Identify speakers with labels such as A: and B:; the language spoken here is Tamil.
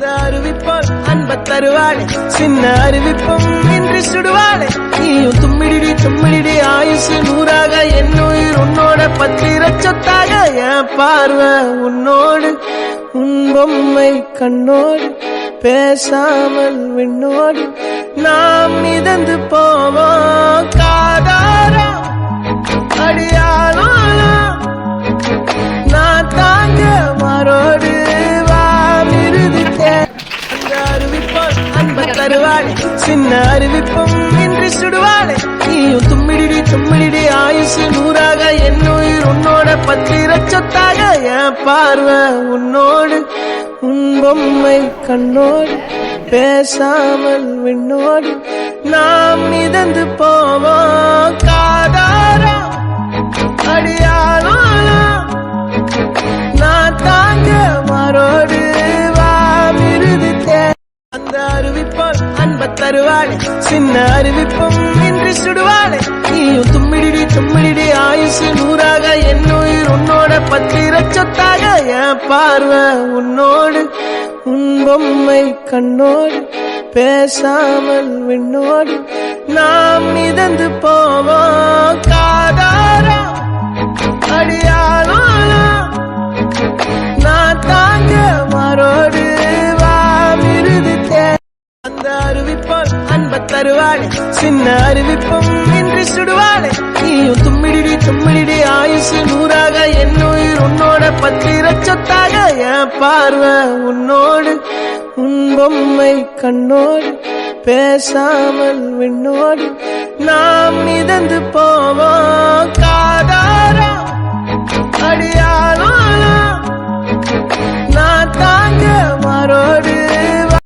A: அந்த அருவிப்போல் அன்ப தருவாளே சின்ன அருவிப்பும் இன்றி சுடுவாளே நீயும் தும்மிடி தும்மிடி ஆயுசு நூறாக என்னுயிர் உன்னோட பத்திர சொத்தாக என் பார்வை உன்னோடு உன் பொம்மை கண்ணோடு பேசாமல் விண்ணோடு நாம் மிதந்து போவோம் காதாரா அடியாளோ நான் தாங்க மாறோடு வா மிருதுக்கே அந்த அருவிப்போல் அன்ப தருவாளே சின்ன அருவிப்பும் இன்றி சுடுவாளே நீயும் தும்மிடி தும்மிடி ஆயுசு நூறாக என்னுயிர் உன்னோட பத்திர சொத்தாக என் பார்வை உன்னோடு உன் பொம்மை கண்ணோடு பேசாமல் விண்ணோடு நாம் மிதந்து போவோம் காதாரா அடியாளோ நான் தாங்க மாறோடு வா மிருதுக்கே அந்த அருவிப்போல் அன்ப தருவாளே சின்ன அருவிப்பும் இன்றி சுடுவாளே நீயும் தும்மிடி தும்மிடி ஆயுசு நூறாக என்னுயிர் உன்னோட பத்திர சொத்தாக என் பார்வை உன்னோடு உன் பொம்மை கண்ணோடு பேசாமல் விண்ணோடு நாம் மிதந்து போவோம் காதாரா அடியாளோ நான் தாங்க மாறோடு வா மிருதுக்கே அந்த அருவிப்போல் அன்ப தருவாளே சின்ன அருவிப்பும் இன்றி சுடுவாளே நீயும் தும்மிடி தும்மிடி ஆயுசு நூறாக என்னுயிர் உன்னோட பத்திர சொத்தாக என் பார்வை உன்னோடு உன் பொம்மை கண்ணோடு பேசாமல் விண்ணோடு நாம் மிதந்து போவோம் காதாரா